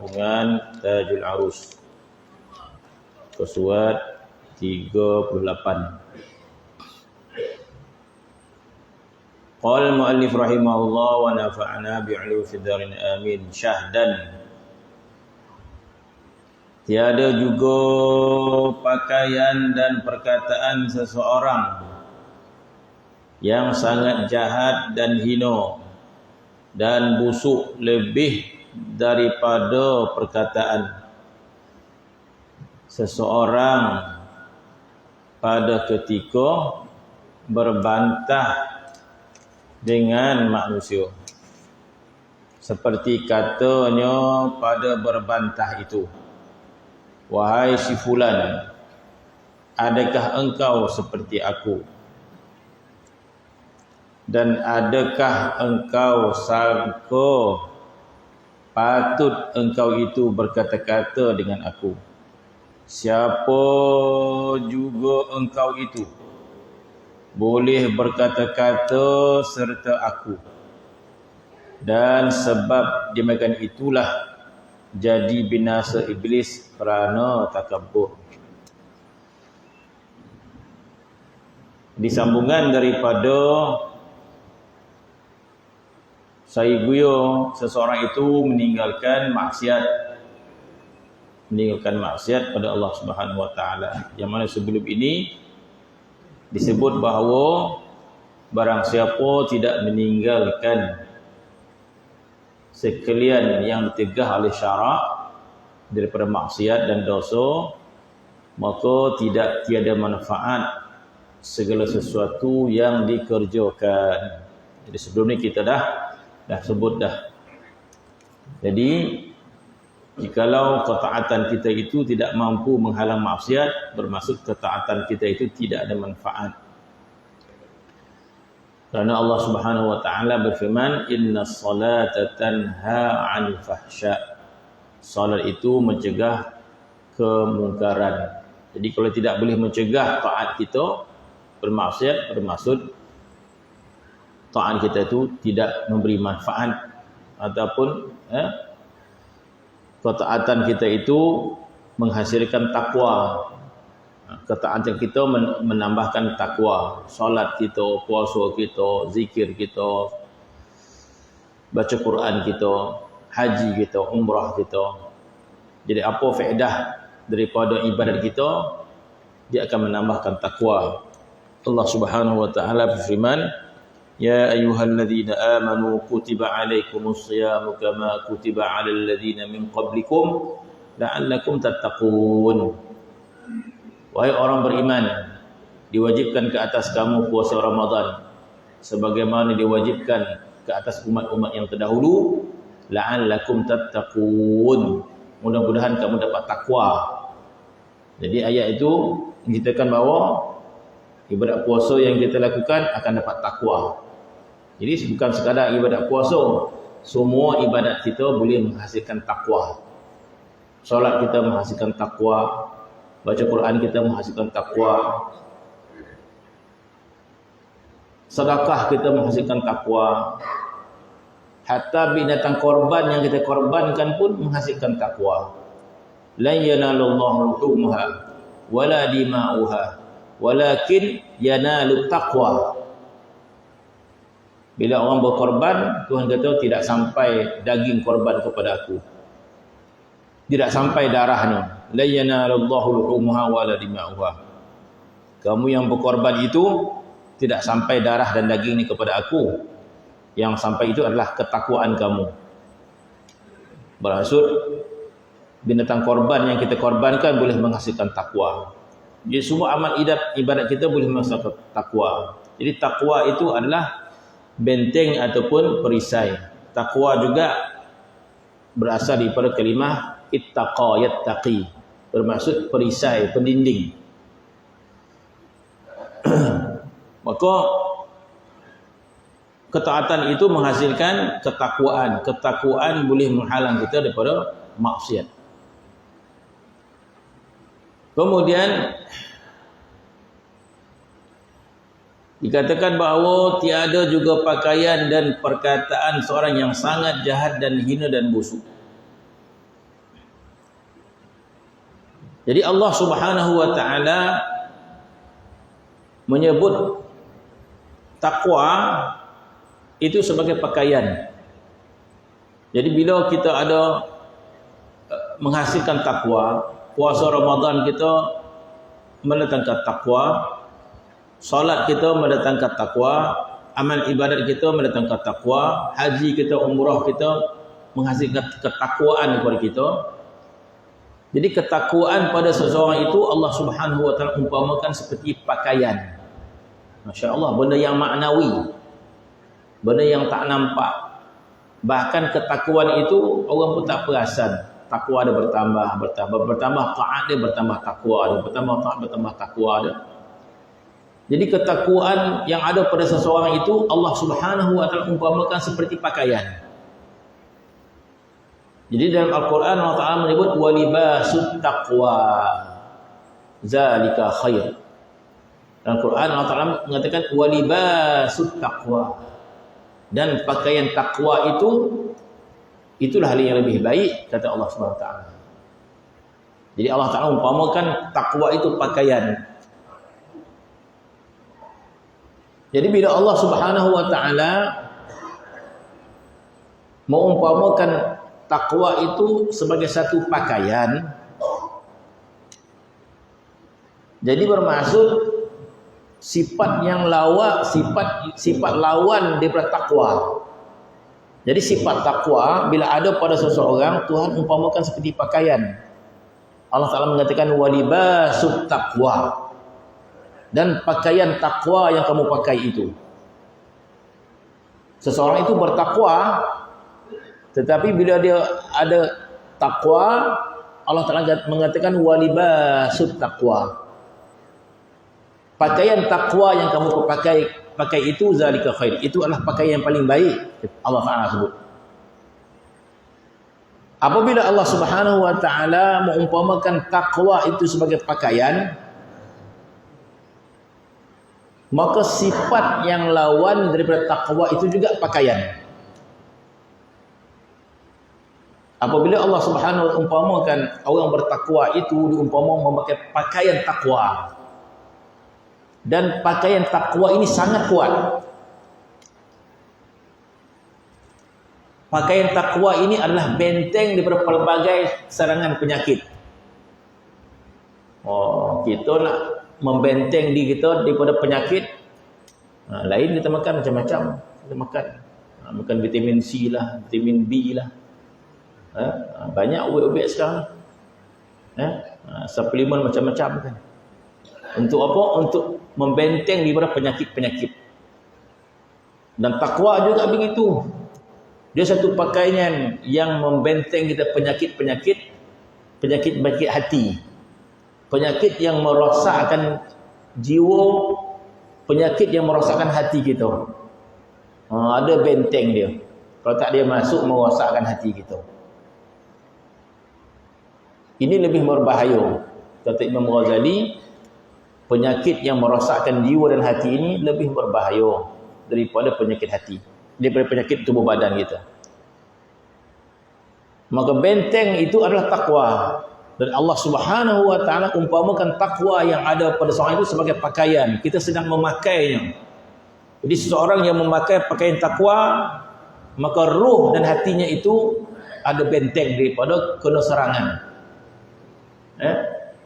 sambungan Tajul Arus Qaswad 38. Qala al-muallif rahimahullah wa nafa'ana bi'ulu fid darin amin. Syahdan, tiada juga pakaian dan perkataan seseorang yang sangat jahat dan hina dan busuk lebih daripada perkataan seseorang pada ketika berbantah dengan manusia, seperti katanya pada berbantah itu, wahai si fulan, adakah engkau seperti aku? Dan adakah engkau sangka patut engkau itu berkata-kata dengan aku? Siapa juga engkau itu boleh berkata-kata serta aku, dan sebab demikian itulah jadi binasa iblis kerana takabbur. Disambungan daripada saya guyo seseorang itu meninggalkan maksiat pada Allah Subhanahu wa taala, yang mana sebelum ini disebut bahawa barang siapa tidak meninggalkan sekalian yang ditegah oleh syarak daripada maksiat dan dosa, maka tiada manfaat segala sesuatu yang dikerjakan. Jadi sebelum ni kita dah sebut dah. Jadi jikalau ketaatan kita itu tidak mampu menghalang maksiat, bermaksud ketaatan kita itu tidak ada manfaat. Kerana Allah Subhanahu wa taala berfirman, "Innas salata tanha 'anil fahsya." Salat itu mencegah kemungkaran. Jadi kalau tidak boleh mencegah taat kita bermaksiat, bermaksud taat kita itu tidak memberi manfaat, ataupun ketaatan kita itu menghasilkan takwa. Ketaatan kita menambahkan takwa. Solat kita, puasa kita, zikir kita, baca Quran kita, haji kita, umrah kita. Jadi apa faedah daripada ibadat kita? Dia akan menambahkan takwa. Allah Subhanahu wa taala berfirman, يا أيها الذين آمنوا كتب عليكم الصيام كما كتب على الذين من قبلكم لعلكم تتقون. Wahai orang beriman, diwajibkan ke atas kamu puasa Ramadan sebagaimana diwajibkan ke atas umat-umat yang terdahulu, la'allakum tattaqun, mudah-mudahan kamu dapat takwa. Jadi ayat itu menceritakan bahawa ibadat puasa yang kita lakukan akan dapat takwa. Jadi bukan sekadar ibadat puasa, semua ibadat kita boleh menghasilkan takwa. Solat kita menghasilkan takwa, baca Quran kita menghasilkan takwa, sedekah kita menghasilkan takwa, hatta binatang korban yang kita korbankan pun menghasilkan takwa. La yanalullahu luhumha wala dima'uha walakin yanalut taqwa. Bila orang berkorban, Tuhan kata tidak sampai daging korban kepada aku, tidak sampai darahnya. La yanalullahu luhumha wala dima'uha. Kamu yang berkorban itu tidak sampai darah dan daging ini kepada aku. Yang sampai itu adalah ketakwaan kamu. Bermaksud binatang korban yang kita korbankan boleh menghasilkan takwa. Jadi semua amal ibadat kita boleh menghasilkan takwa. Jadi takwa itu adalah benteng ataupun perisai. Takwa juga berasal daripada kalimah ittaqa yattaqi, bermaksud perisai, pendinding. Maka ketaatan itu menghasilkan ketakwaan. Ketakwaan boleh menghalang kita daripada maksiat. Kemudian dikatakan bahawa tiada juga pakaian dan perkataan seorang yang sangat jahat dan hina dan busuk. Jadi Allah Subhanahu wa taala menyebut takwa itu sebagai pakaian. Jadi bila kita ada menghasilkan takwa, puasa Ramadan kita mendatangkan takwa, solat kita mendatangkan takwa, amal ibadat kita mendatangkan takwa, haji kita, umrah kita menghasilkan ketakwaan kepada kita. Jadi ketakwaan pada seseorang itu Allah Subhanahu wa taala umpamakan seperti pakaian. Masya-Allah, benda yang maknawi, benda yang tak nampak. Bahkan ketakwaan itu orang pun tak perasan. Takwa dia bertambah taat dia bertambah takwa dia, bertambah taat bertambah takwa dia. Jadi ketakwaan yang ada pada seseorang itu Allah Subhanahu wa taala umpamakan seperti pakaian. Jadi dalam Al-Quran Allah Ta'ala menyebut walibasut taqwa zalika khair. Dalam Al-Quran Allah Ta'ala mengatakan walibasut taqwa, dan pakaian takwa itulah hal yang lebih baik, kata Allah Subhanahu Wa Ta'ala. Jadi Allah Ta'ala umpamakan takwa itu pakaian. Jadi bila Allah Subhanahu Wa Ta'ala mengumpamakan takwa itu sebagai satu pakaian, jadi bermaksud sifat yang lawa, sifat lawan daripada takwa. Jadi sifat takwa bila ada pada seseorang, Tuhan umpamakan seperti pakaian. Allah Ta'ala mengatakan walibasut taqwa, dan pakaian takwa yang kamu pakai itu. Seseorang itu bertakwa, tetapi bila dia ada takwa, Allah Ta'ala mengatakan walibasut taqwa. Pakaian takwa yang kamu pakai itu zalika khair. Itu adalah pakaian yang paling baik, Allah Ta'ala sebut. Apabila Allah Subhanahu wa taala mengumpamakan takwa itu sebagai pakaian, maka sifat yang lawan daripada takwa itu juga pakaian. Apabila Allah Subhanahu wa taala umpamakan orang bertakwa itu diumpamakan memakai pakaian takwa, dan pakaian takwa ini sangat kuat. Pakaian takwa ini adalah benteng daripada pelbagai serangan penyakit. Kita nak membenteng diri kita daripada penyakit. Lain kita makan macam-macam. Kita makan vitamin C lah, vitamin B lah. Banyak ubat-ubat sekarang. Suplemen macam-macam kan. Untuk apa? Untuk membenteng daripada penyakit-penyakit. Dan takwa juga begitu. Dia satu pakaian yang membenteng kita penyakit-penyakit hati. Penyakit yang merosakkan jiwa, penyakit yang merosakkan hati kita. Ada benteng dia. Kalau tak dia masuk, merosakkan hati kita. Ini lebih berbahaya. Kata Imam Ghazali, penyakit yang merosakkan jiwa dan hati ini lebih berbahaya daripada penyakit hati, daripada penyakit tubuh badan kita. Maka benteng itu adalah takwa. Dan Allah Subhanahu wa taala umpamakan takwa yang ada pada seorang itu sebagai pakaian. Kita sedang memakainya. Jadi seseorang yang memakai pakaian takwa, maka ruh dan hatinya itu ada benteng daripada kena serangan.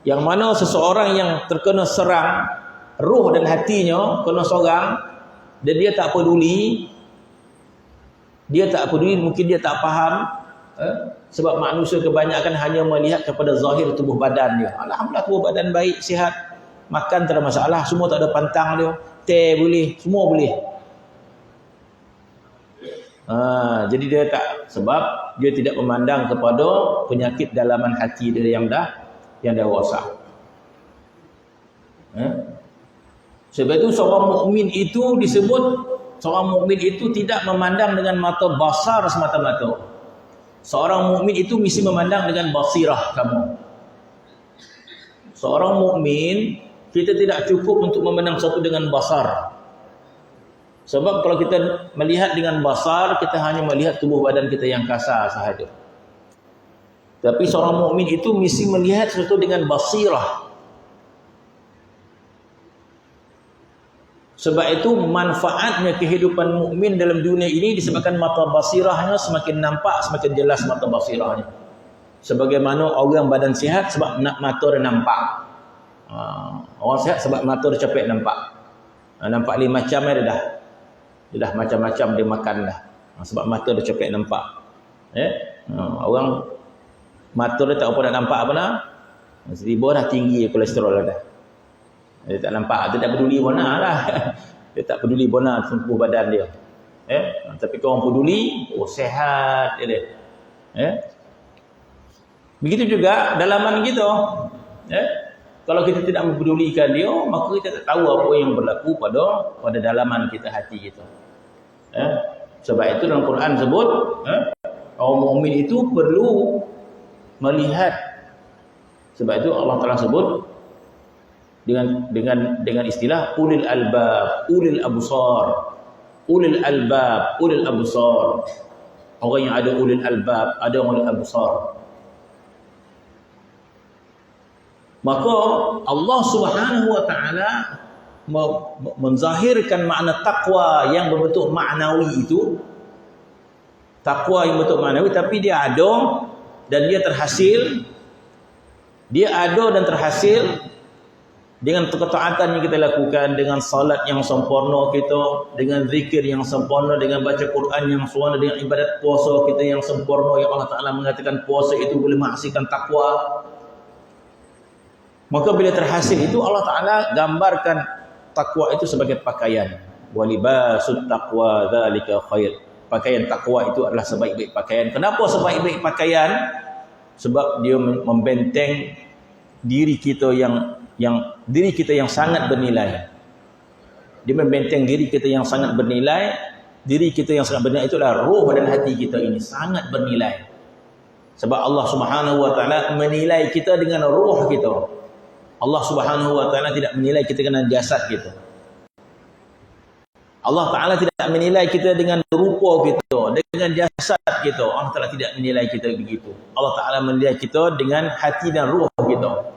Yang mana seseorang yang terkena serang, ruh dan hatinya kena serang, dan dia tak peduli, mungkin dia tak faham, sebab manusia kebanyakan hanya melihat kepada zahir tubuh badan dia. Alhamdulillah tubuh badan baik, sihat, makan tak ada masalah, semua tak ada pantang dia, teh boleh, semua boleh. Jadi dia tak, sebab dia tidak memandang kepada penyakit dalaman hati dia yang dah rosak. Sebab itu seorang mukmin itu disebut, seorang mukmin itu tidak memandang dengan mata basar semata-mata. Seorang mukmin itu mesti memandang dengan basirah kamu. Seorang mukmin, kita tidak cukup untuk memandang sesuatu dengan basar. Sebab kalau kita melihat dengan basar, kita hanya melihat tubuh badan kita yang kasar sahaja. Tapi seorang mukmin itu mesti melihat sesuatu dengan basirah. Sebab itu manfaatnya kehidupan mukmin dalam dunia ini disebabkan mata basirahnya semakin nampak, semakin jelas mata basirahnya. Sebagaimana orang badan sihat sebab mata dia nampak. Orang sihat sebab mata dia capek nampak. Nampak 5 macam dia dah macam-macam dia makan dah. Sebab mata dia capek nampak. Orang mata dia tak apa nak nampak apa dah. Tiba dah tinggi kolesterol dah. Dia tak nampak, dia tak peduli bona lah. Dia tak peduli bona tubuh badan dia. Tapi kalau orang peduli, sehat dia. Begitu juga dalaman kita. Kalau kita tidak mempedulikan dia, maka kita tak tahu apa yang berlaku pada dalaman kita, hati kita. Sebab itu dalam Quran sebut, orang mukmin itu perlu melihat. Sebab itu Allah Taala sebut dengan istilah ulil albab, ulil absar, ulil albab, ulil absar. Orang yang ada ulil albab, ada ulil absar. Maka Allah Subhanahu wa taala menzahirkan makna takwa yang berbentuk maknawi itu. Takwa yang berbentuk maknawi, tapi dia ada dan dia terhasil. Dia ada dan terhasil dengan ketaatan yang kita lakukan, dengan salat yang sempurna kita, dengan zikir yang sempurna, dengan baca Quran yang sempurna, dengan ibadat puasa kita yang sempurna, yang Allah Ta'ala mengatakan puasa itu boleh menghasilkan takwa. Maka bila terhasil itu, Allah Ta'ala gambarkan takwa itu sebagai pakaian. Walibasut taqwa dzalika khair. Pakaian takwa itu adalah sebaik-baik pakaian. Kenapa sebaik-baik pakaian? Sebab dia membenteng diri kita yang sangat bernilai. Dia membenteng diri kita yang sangat bernilai. Diri kita yang sangat bernilai itulah roh dan hati kita ini sangat bernilai. Sebab Allah Subhanahu wa taala menilai kita dengan roh kita. Allah Subhanahu wa taala tidak menilai kita dengan jasad kita. Allah Taala tidak menilai kita dengan rupa kita, dengan jasad kita. Allah Taala tidak menilai kita begitu. Allah Taala menilai kita dengan hati dan roh kita.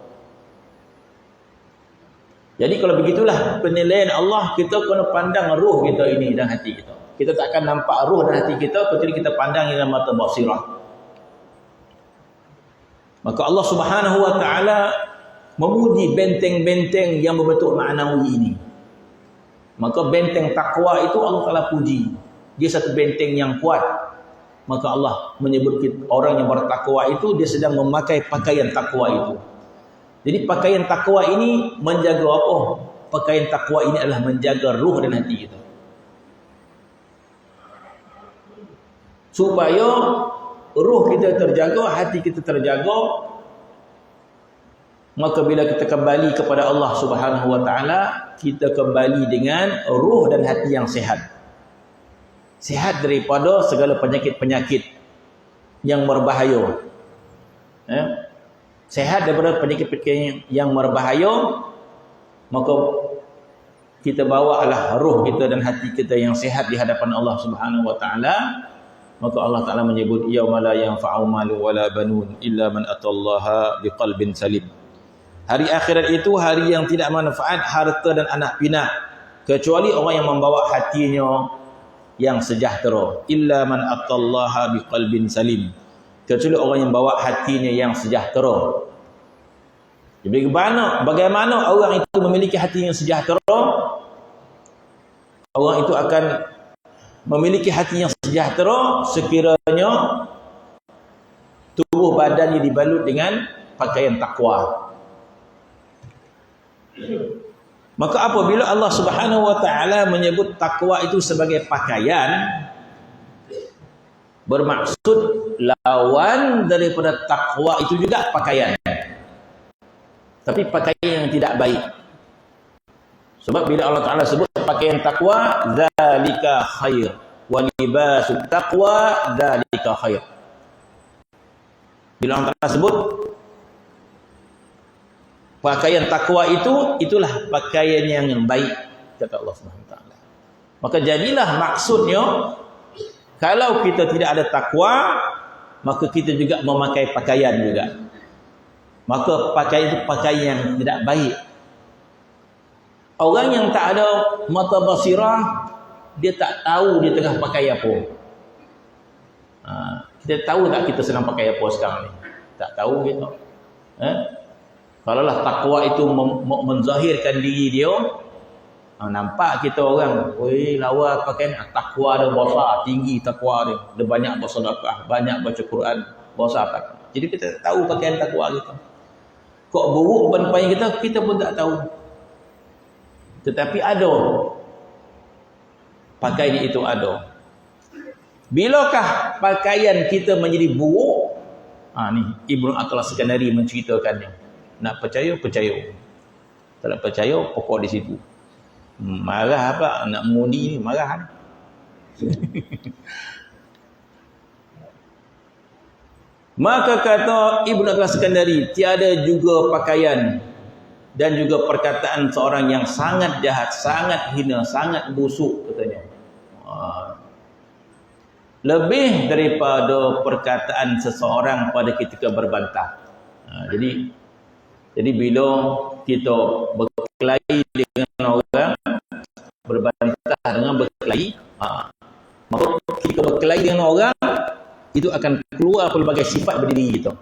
Jadi kalau begitulah penilaian Allah, kita kena pandang roh kita ini dan hati kita. Kita tak akan nampak roh dan hati kita kecuali kita pandang dengan mata basirah. Maka Allah Subhanahu wa taala memuji benteng-benteng yang berbentuk maknawi ini. Maka benteng takwa itu Allah Taala puji. Dia satu benteng yang kuat. Maka Allah menyebut orang yang bertakwa itu dia sedang memakai pakaian takwa itu. Jadi pakaian takwa ini menjaga apa? Pakaian takwa ini adalah menjaga ruh dan hati kita. Supaya ruh kita terjaga, hati kita terjaga. Maka bila kita kembali kepada Allah Subhanahu wa taala, kita kembali dengan ruh dan hati yang sehat. Sehat daripada segala penyakit-penyakit yang berbahaya. Sehat daripada penyakit-penyakit yang berbahaya, maka kita bawalah ruh kita dan hati kita yang sehat di hadapan Allah Subhanahu wa taala. Maka Allah Taala menyebut yauma la yanfa'u malun wala banun illa man atallaha biqalbin salim. Hari akhirat itu hari yang tidak manfaat harta dan anak pinak kecuali orang yang membawa hatinya yang sejahtera. Illa man atallaha biqalbin salim. Kecuali orang yang bawa hatinya yang sejahtera. Jadi bagaimana orang itu memiliki hati yang sejahtera? Orang itu akan memiliki hati yang sejahtera sekiranya tubuh badannya dibalut dengan pakaian takwa. Maka apabila Allah Subhanahu wa taala menyebut takwa itu sebagai pakaian, bermaksud lawan daripada takwa itu juga pakaian. Tapi pakaian yang tidak baik. Sebab bila Allah Taala sebut pakaian takwa, dzalika khair, wa libasut taqwa dzalika khair. Bila Allah Taala sebut pakaian takwa itulah pakaian yang baik, kata Allah Subhanahu wa taala. Maka jadilah maksudnya kalau kita tidak ada takwa, maka kita juga memakai pakaian juga. Maka pakaian itu pakaian yang tidak baik. Orang yang tak ada mata basirah, dia tak tahu dia tengah pakai apa. Kita tahu tak kita sedang pakai apa sekarang ni? Tak tahu gitu. Kalaulah takwa itu menzahirkan diri dia, nampak kita orang, oi lawa pakaian takwa dia besar, tinggi takwa dia. Dia banyak bersedekah, banyak baca Quran, besar takwa. Jadi kita tahu pakaian takwa kita. Kok buruk pakaian kita pun tak tahu. Tetapi ada pakaian itu ada. Bilakah pakaian kita menjadi buruk? Ni Ibnu Attal Sekandari menceritakannya. Nak percaya, percaya. Tak nak percaya, pokok di situ. Marah apa? Nak mengundi ni, marah. Maka kata Ibnu Attal Sekandari, tiada juga pakaian dan juga perkataan seorang yang sangat jahat, sangat hina, sangat busuk katanya. Lebih daripada perkataan seseorang pada ketika berbantah. Jadi bila kita berkelahi dengan orang, berbantah dengan berkelahi, maka kita berkelahi dengan orang, itu akan keluar pelbagai sifat berdiri kita.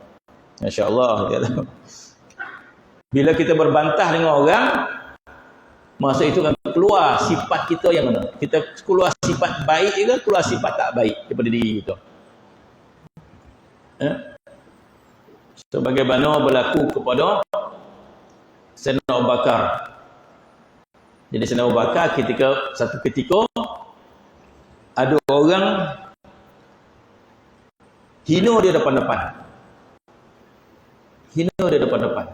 Masya-Allah. Bila kita berbantah dengan orang, masa itu akan keluar sifat kita yang mana? Kita keluar sifat baik ke keluar sifat tak baik daripada diri kita. Sebagaimana berlaku kepada Sayyidina Abu Bakar. Jadi Sayyidina Abu Bakar satu ketika ada orang hina dia depan-depan. Hina dia depan-depan.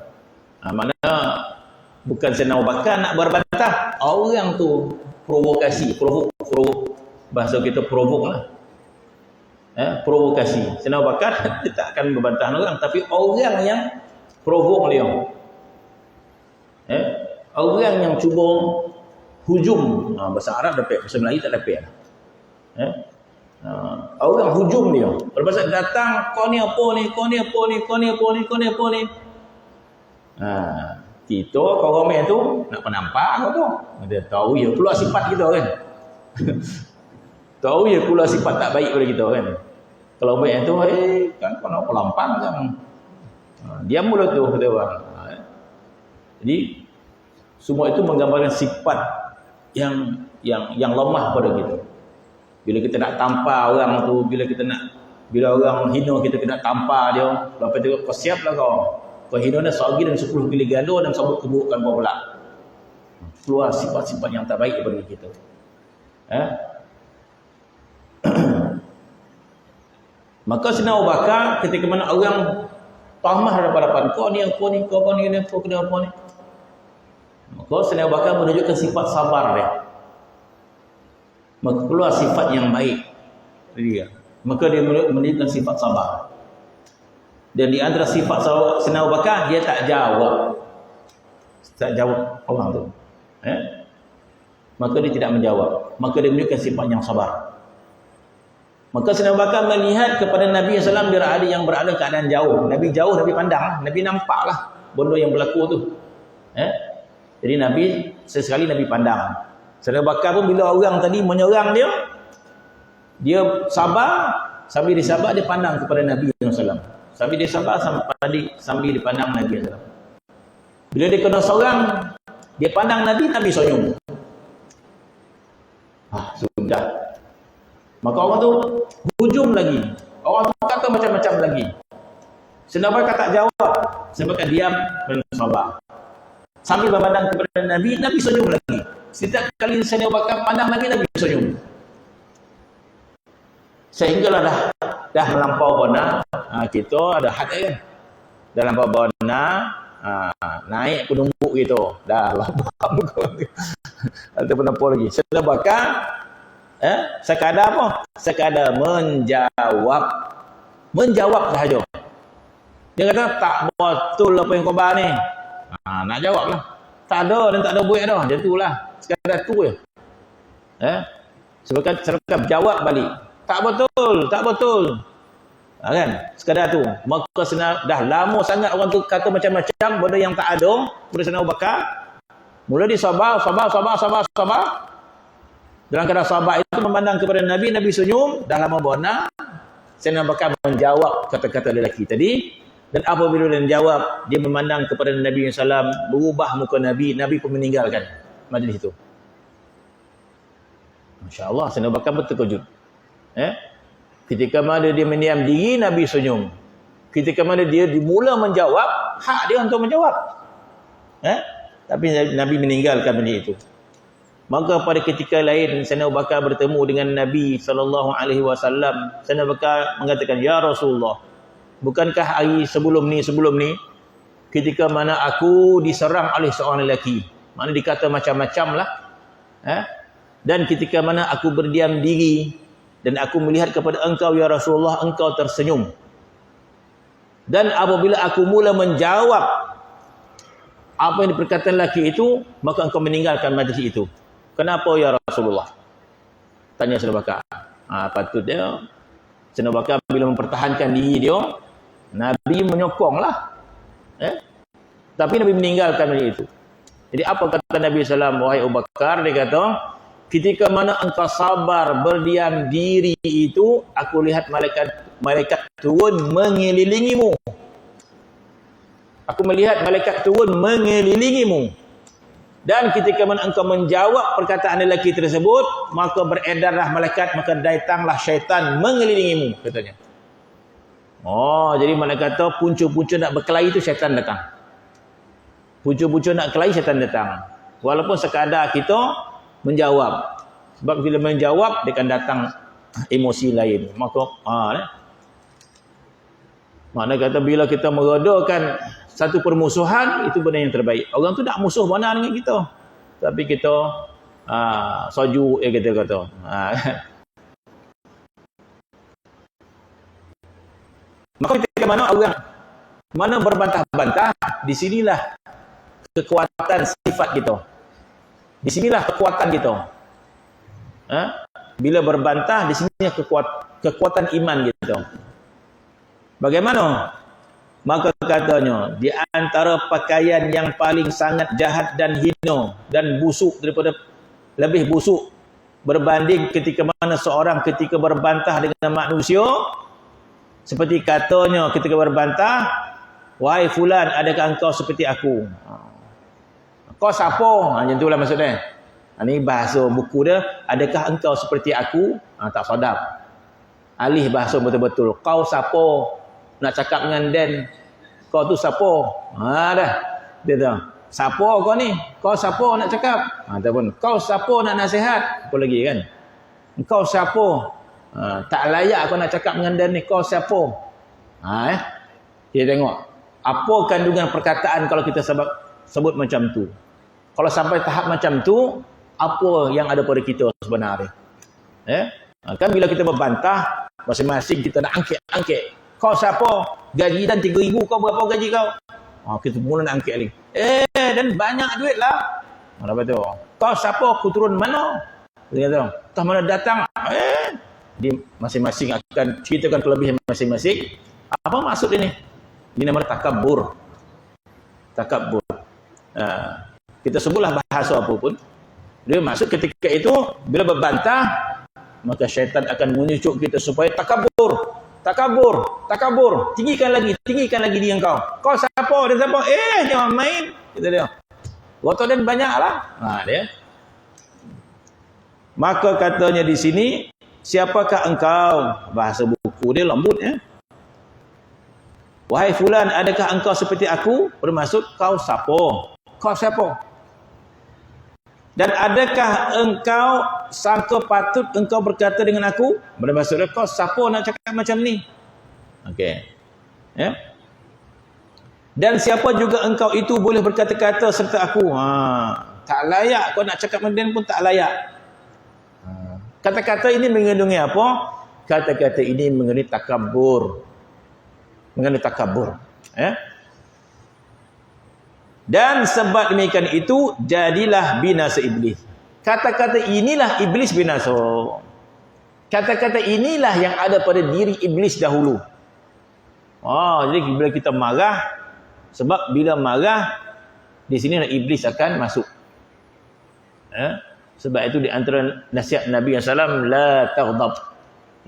Mana bukan Sayyidina Abu Bakar nak berbantah, orang tu provokasi, provok bahasa kita provok lah. Provokasi. Sayyidina Abu Bakar dia tak akan berbantah orang, tapi orang yang provok dia. Orang yang cuba hujum, bahasa Arab dapat, bahasa Melayu tak dapat. Orang hujum dia. Lepas datang, kau ni apa ni, kau ni apa ni, kau ni apa ni, kau ni apa ni. Kita kau ramai tu nak penampak kau tu. Dia tahu ya keluar sifat kita kan. Tahu ya keluar sifat tak baik pada kita kan. Kalau baik tu kan kau nak pelampang kan. Diam mula tu kata orang. Jadi semua itu menggambarkan sifat yang lemah pada kita. Bila kita nak tampar orang tu, bila orang hina kita nak tampar dia, lepas tu kau siaplah kau. Kehina dan sagi dan 10 kali ganda dan sabut keburukan kau pula. Keluar sifat-sifat yang tak baik daripada kita. Maka Sayyidina Abu Bakar ketika mana orang tamah hadapan kau ni apa ni, kau ni apa kena apa ni. Maka Sayyidina Abu Bakar menunjukkan sifat sabar dia. Maka keluar sifat yang baik. Maka dia menunjukkan sifat sabar. Dan di antara sifat Sayyidina Abu Bakar, dia tak jawab. Tak jawab orang tu. Maka dia tidak menjawab. Maka dia menunjukkan sifat yang sabar. Maka Sayyidina Abu Bakar melihat kepada Nabi SAW yang berada keadaan jauh. Nabi jauh, Nabi pandang. Nabi nampaklah benda yang berlaku tu. Jadi Nabi, sesekali Nabi pandang. Sayyidina Abu Bakar pun bila orang tadi menyerang dia sabar. Sambil dia sabar, dia pandang kepada Nabi SAW. Sambil dia sabar sambil dipandang Nabi SAW. Bila dia kena seorang, dia pandang Nabi senyum. Sudah. Maka orang tu hujum lagi. Orang tu kata macam-macam lagi. Sayyidina Abu Bakar tak jawab. Sayyidina Abu Bakar diam dan sabar. Sambil memandang kepada Nabi senyum lagi. Setiap kali Sayyidina Abu Bakar pandang Nabi senyum. Sehinggalah dah melampau benar, kita ada had kan. Dah lampau benar, naik penumbuk gitu. Dah lampau ataupun apa lagi. Sayyidina Abu Bakar sekadar apa? Sekadar menjawab sahaja. Dia kata tak betul apa yang kau bahas ni. Nak jawab lah. Tak ada dan tak ada buat dah. Dia tu lah. Sekadar tu je. Sebab jawab balik. Tak betul, tak betul. Kan? Sekadar tu. Maka dah lama sangat orang tu kata macam-macam benda yang tak ada pada Sayyidina Abu Bakar. Mula dia sabar. Dalam keadaan sabar itu memandang kepada Nabi senyum. Dah lama benar. Sayyidina Abu Bakar menjawab kata-kata lelaki tadi. Dan apabila dia menjawab, dia memandang kepada Nabi SAW, berubah muka Nabi pun meninggalkan majlis itu. Masya Allah, Sayyidina Abu Bakar pun terkejut. Ketika mana dia mendiam diri, Nabi senyum. Ketika mana dia dimula menjawab, hak dia untuk menjawab. Tapi Nabi meninggalkan benda itu. Maka pada ketika lain Sayyidina Abu Bakar bertemu dengan Nabi SAW, Sayyidina Abu Bakar mengatakan, "Ya Rasulullah, bukankah hari sebelum ni ketika mana aku diserang oleh seorang lelaki, mana dikata macam-macam lah, dan ketika mana aku berdiam diri dan aku melihat kepada engkau ya Rasulullah, engkau tersenyum, dan apabila aku mula menjawab apa yang diperkataan lelaki itu, maka engkau meninggalkan majlis itu. Kenapa ya Rasulullah?" Tanya Sayyidina Abu Bakar. Patut dia Sayyidina Abu Bakar bila mempertahankan diri dia, Nabi menyokonglah. Tapi Nabi meninggalkan benda itu. Jadi apa kata Nabi SAW? Wahai Abu Bakar, dia kata, ketika mana engkau sabar berdiam diri itu, aku lihat malaikat turun mengelilingimu. Aku melihat malaikat turun mengelilingimu. Dan ketika mana engkau menjawab perkataan lelaki tersebut, maka beredarlah malaikat, maka datanglah syaitan mengelilingimu, katanya. Jadi malaikat kata punca-punca nak berkelahi itu syaitan datang. Punca-punca nak kelahi syaitan datang. Walaupun sekadar kita menjawab. Sebab bila menjawab, dia akan datang emosi lain. Mana kata bila kita meredakan satu permusuhan, itu benda yang terbaik. Orang tu nak musuh mana dengan kita, tapi kita soju kita kata. Maka ketika mana orang mana berbantah-bantah, di sinilah kekuatan sifat kita. Di sinilah kekuatan kita. Bila berbantah, di sinilah kekuatan iman kita. Bagaimana? Maka katanya, di antara pakaian yang paling sangat jahat dan hina dan busuk daripada, lebih busuk berbanding ketika mana seorang ketika berbantah dengan manusia, seperti katanya ketika berbantah, "Wahai fulan, adakah engkau seperti aku?" Kau siapa? Macam itulah maksudnya. Ini bahasa buku dia, adakah engkau seperti aku? Tak sadap. Alih bahasa betul-betul. Kau siapa? Nak cakap dengan Dan, kau tu siapa? Dah. Dia tu. Siapa kau ni? Kau siapa nak cakap? Ataupun kau siapa nak nasihat? Apa lagi kan? Kau siapa? Tak layak kau nak cakap dengan Dan ni. Kau siapa? Kita tengok. Apa kandungan perkataan kalau kita sebut macam tu? Kalau sampai tahap macam tu, apa yang ada pada kita sebenarnya? Kan bila kita berbantah, masing-masing kita nak angket-angket. Kau siapa? Gaji Dan 3,000, kau berapa gaji kau? Kita mula nak angket lagi. Dan banyak duit lah. Apa tu? Kau siapa? Aku turun mana? Dia kata, entah mana datang. Dia masing-masing akan ceritakan kelebihan masing-masing. Apa maksud ini? Ini nama takabur. Takabur. Kita sebutlah bahasa apa pun. Dia maksud ketika itu, bila berbantah, maka syaitan akan menyucuk kita supaya takabur. Takabur. Tinggikan lagi diri engkau. Kau siapa? Dia siapa? Jangan main. Kita dia. Waktu dan banyaklah. Dia. Maka katanya di sini, siapakah engkau? Bahasa buku dia lembut ya. Wahai fulan, adakah engkau seperti aku? Bermaksud kau siapa? Kau siapa? Dan adakah engkau sangka patut engkau berkata dengan aku? Bermaksud kau siapa nak cakap macam ni? Okey. Ya. Dan siapa juga engkau itu boleh berkata-kata serta aku? Tak layak kau nak cakap dengan pun tak layak. Kata-kata ini mengandungi apa? Kata-kata ini mengandungi takabur. Ya. Dan sebab demikian itu, jadilah binasa iblis. Kata-kata inilah iblis binasa. Kata-kata inilah yang ada pada diri iblis dahulu. Jadi bila kita marah, sebab bila marah di sini iblis akan masuk. Sebab itu di antara nasihat Nabi SAW, la taghdab,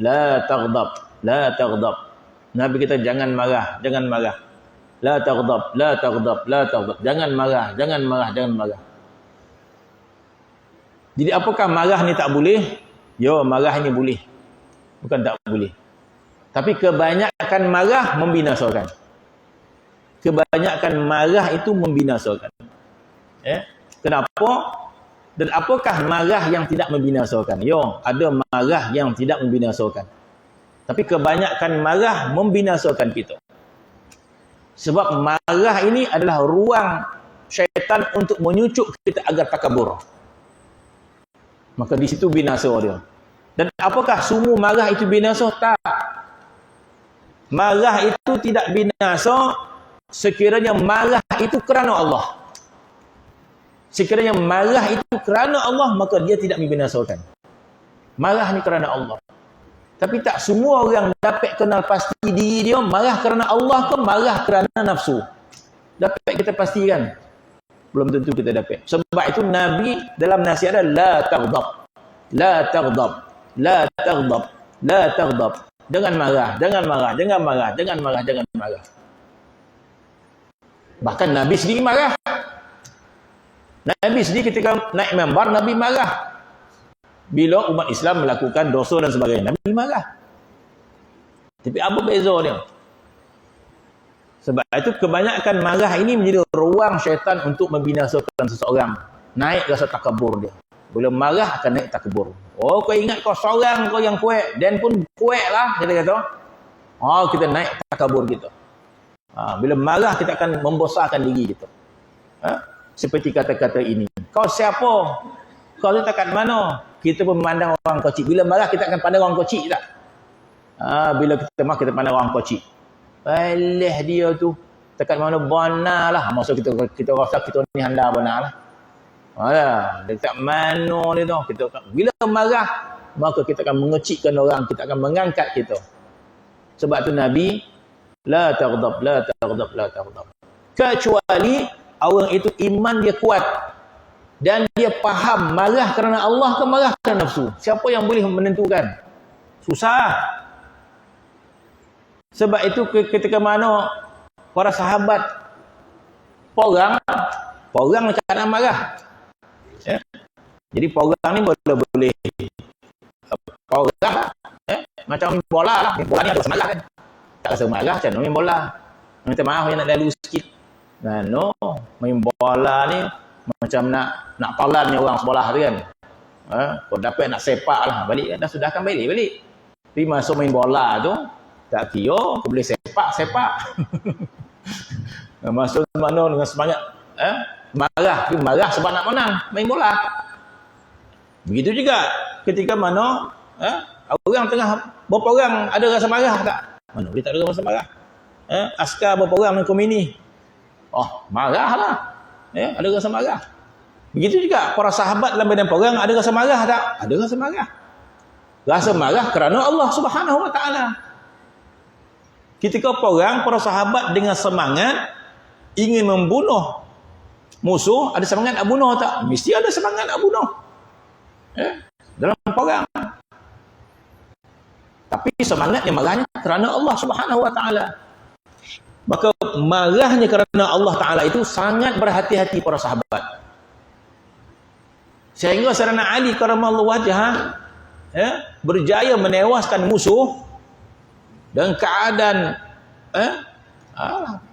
la taghdab, la taghdab. Nabi kita jangan marah, jangan marah. La taghdab, la taghdab, la taghdab. Jangan marah, jangan marah, jangan marah. Jadi apakah marah ni tak boleh? Ya, marah ni boleh. Bukan tak boleh. Tapi kebanyakan marah membinasakan. Kebanyakan marah itu membinasakan. Kenapa? Dan apakah marah yang tidak membinasakan? Ya, ada marah yang tidak membinasakan. Tapi kebanyakan marah membinasakan kita. Sebab marah ini adalah ruang syaitan untuk menyucuk kita agar takabur. Maka di situ binasa dia. Dan apakah semua marah itu binasa? Tak. Marah itu tidak binasa sekiranya marah itu kerana Allah. Sekiranya marah itu kerana Allah, maka dia tidak membinasakan. Marah ni kerana Allah. Tapi tak semua orang dapat kenal pasti diri dia marah kerana Allah ke marah kerana nafsu. Dapat kita pastikan? Belum tentu kita dapat. Sebab itu Nabi dalam nasihat dia, la taghdab, la taghdab, la taghdab, la taghdab. Jangan marah, jangan marah, jangan marah, jangan marah, jangan marah. Bahkan Nabi sendiri marah. Nabi sendiri ketika naik mimbar, Nabi marah. Bila umat Islam melakukan dosa dan sebagainya, Nabi marah. Tapi apa beza dia? Sebab itu kebanyakan marah ini menjadi ruang syaitan untuk membinasakan seseorang. Naik rasa takabur dia. Bila marah akan naik takabur. Oh, kau ingat kau seorang kau yang kuat. Dan pun kuat lah, kita kata. Kita naik takabur kita. Bila marah kita akan membesarkan diri kita. Seperti kata-kata ini. Kau siapa? Kau letak kat mana? Kita pun memandang orang kecil. Bila marah kita akan pandang orang kecil tak? Bila kita marah kita pandang orang kecil. Balih dia tu dekat mana benar lah. Maksud kita rasa kita ni handal benar lah. Dekat mana ni tu. Bila marah, maka kita akan mengecikkan orang. Kita akan mengangkat kita. Sebab tu Nabi, la taghdab, la taghdab, la taghdab. Kecuali orang itu iman dia kuat. Dan dia faham marah kerana Allah ke marah kerana nafsu. Siapa yang boleh menentukan? Susah. Sebab itu ketika mana para sahabat porang dekat keadaan marah. Jadi porang ni boleh porang macam bola lah. Bola ni ada semangat kan. Tak rasa marah macam main bola. Minta maaf yang nak lalu sikit. Main bola ni macam nak talannya orang sebelah tu kan. Kau dapat nak sepak lah. Balik dah sudahkan balik. Tapi masuk main bola tu tak kira aku boleh sepak. Masuk mana dengan semangat marah sebab nak menang main bola. Begitu juga ketika mana orang tengah berperang ada rasa marah tak? Mana boleh tak ada rasa marah? Askar berperang dengan komuni. Marahlah. Ada rasa marah. Begitu juga para sahabat dalam medan perang ada rasa marah tak? Ada rasa marah. Rasa marah kerana Allah Subhanahu Wa Taala. Ketika perang, para sahabat dengan semangat ingin membunuh musuh, ada semangat nak bunuh tak? Mesti ada semangat nak bunuh. Dalam perang. Tapi semangatnya marahnya kerana Allah Subhanahu Wa Taala. Maka marahnya kerana Allah Taala itu sangat berhati-hati para sahabat. Sehingga Sayyidina Ali karamallahu wajhah berjaya menewaskan musuh dalam keadaan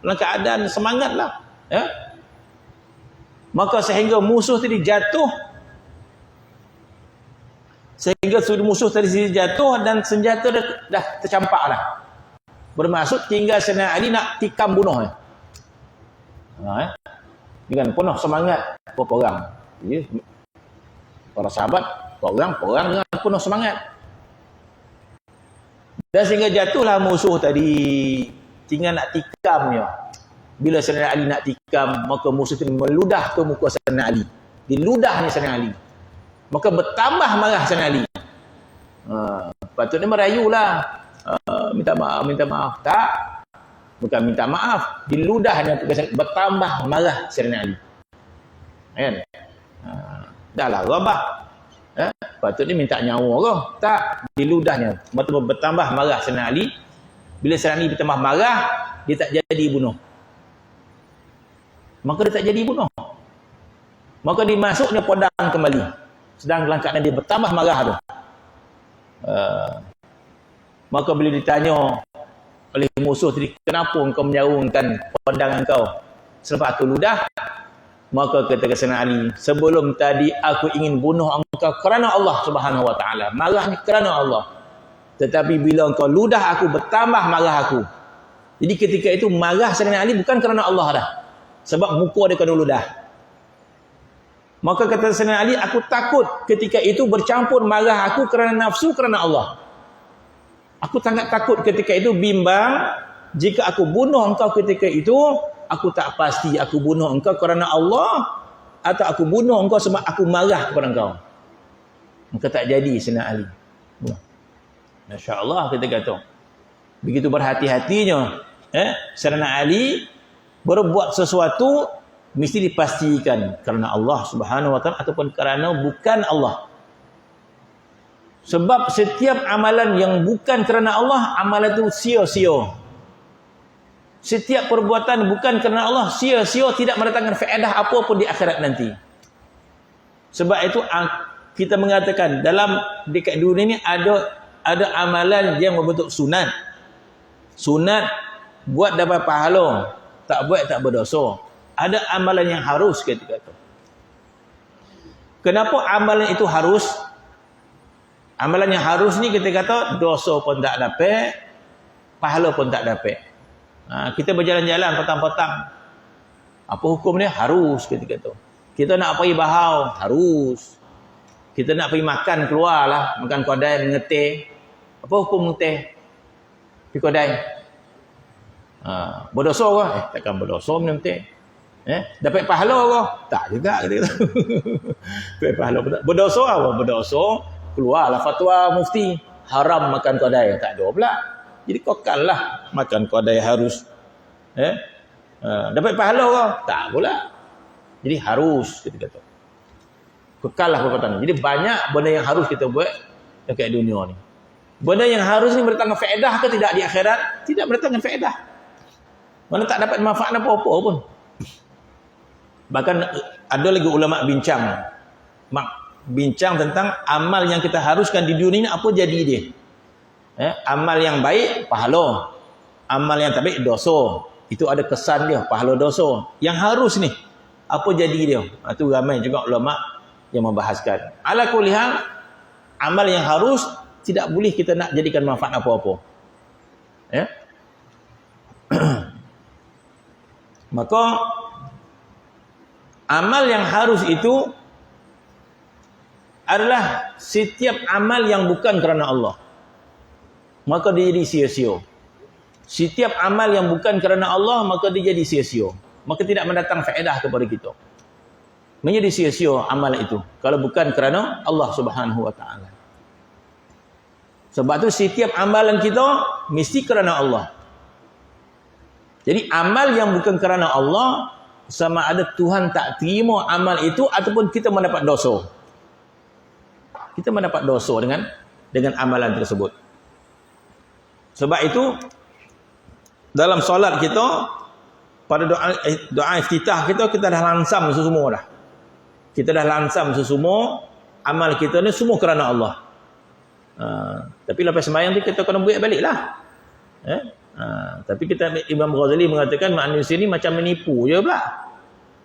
dalam keadaan semangatlah. Maka sehingga musuh tadi jatuh, dan senjata dah tercampak dah. Bermaksud tinggal Sayyidina Ali nak tikam bunuhnya. Dengan penuh semangat berperang. Para sahabat perang dengan penuh semangat. Dan sehingga jatuhlah musuh tadi, tinggal nak tikamnya. Bila Sayyidina Ali nak tikam, maka musuh itu meludah ke muka Sayyidina Ali. Diludahnya Sayyidina Ali. Maka bertambah marah Sayyidina Ali. Patutnya merayulah. Minta maaf. Tak. Bukan minta maaf, diludahnya bertambah marah Sayyidina Ali. Kan? Dahlah rabah. Patutnya minta nyawa ke? Tak, diludahnya. Bertambah marah Sayyidina Ali. Bila Sayyidina Ali bertambah marah, dia tak jadi bunuh. Maka dia tak jadi bunuh. Maka dimasuknya pedang kembali. Sedang dalam keadaan dia bertambah marah tu. Maka bila ditanya oleh musuh tadi, kenapa engkau menyarungkan pedang engkau selepas aku ludah? Maka kata Sayyidina Ali, sebelum tadi aku ingin bunuh engkau kerana Allah Subhanahu wa taala. Marahnya kerana Allah. Tetapi bila engkau ludah aku, bertambah marah aku. Jadi ketika itu marah Sayyidina Ali bukan kerana Allah dah. Sebab muka dia kena ludah. Maka kata Sayyidina Ali, aku takut ketika itu bercampur marah aku kerana nafsu, kerana Allah. Aku sangat takut ketika itu, bimbang jika aku bunuh engkau ketika itu, aku tak pasti aku bunuh engkau kerana Allah atau aku bunuh engkau sebab aku marah kepada engkau. Maka tak jadi Sayyidina Ali. Masya-Allah kita kata. Begitu berhati-hatinya Sayyidina Ali berbuat sesuatu mesti dipastikan kerana Allah Subhanahu wa taala ataupun kerana bukan Allah. Sebab setiap amalan yang bukan kerana Allah, amalan itu sia-sia. Setiap perbuatan bukan kerana Allah, sia-sia, tidak mendatangkan faedah apa pun di akhirat nanti. Sebab itu kita mengatakan dalam dekat dunia ini ada amalan yang berbentuk sunat. Sunat buat dapat pahala, tak buat tak berdosa. Ada amalan yang harus ketika itu. Kenapa amalan itu harus? Amalan yang harus ni kita kata dosa pun tak dapat, pahala pun tak dapat. Kita berjalan-jalan petang-petang. Apa hukum dia? Harus kita kata. Kita nak pergi bahau, harus. Kita nak pergi makan, keluarlah, makan kedai, mengetih. Apa hukum mengetih? Pergi kedai. Berdosa ke? Takkan berdosa mengetih. Dapat pahala ke? Tak juga kita kata. Dapat pahala. Berdosa apa? Berdosa, keluarlah fatwa mufti, haram makan kedai. Tak ada pula. Jadi kokallah makan kedai harus. Dapat pahala ke? Tak pula. Jadi harus kita kata. Kekallah perkataan. Jadi banyak benda yang harus kita buat dekat dunia ni. Benda yang harus ni mendatangkan faedah ke tidak di akhirat? Tidak mendatangkan faedah. Mana tak dapat manfaat apa-apa pun. Bahkan ada lagi ulama bincang tentang amal yang kita haruskan di dunia ini, apa jadi dia. Amal yang baik, pahala. Amal yang tak baik, dosa. Itu ada kesan dia, pahala dosa. Yang harus ni, apa jadi dia. Itu ramai juga ulama yang membahaskan. Ala kulli hal, amal yang harus tidak boleh kita nak jadikan manfaat apa-apa. Maka amal yang harus itu adalah setiap amal yang bukan kerana Allah. Maka dia jadi sia-sia. Setiap amal yang bukan kerana Allah, maka dia jadi sia-sia. Maka tidak mendatang faedah kepada kita. Menjadi sia-sia amal itu kalau bukan kerana Allah Subhanahu wa taala. Sebab tu setiap amalan kita mesti kerana Allah. Jadi amal yang bukan kerana Allah, sama ada Tuhan tak terima amal itu ataupun kita mendapat dosa. Kita mendapat dosa dengan amalan tersebut. Sebab itu dalam solat kita, pada doa iftitah kita dah lansam sesemua dah. Kita dah lansam sesemua amal kita ni semua kerana Allah. Tapi lepas sembahyang tu kita kena buat baliklah. Tapi Imam Ghazali mengatakan manusia ni macam menipu je pula.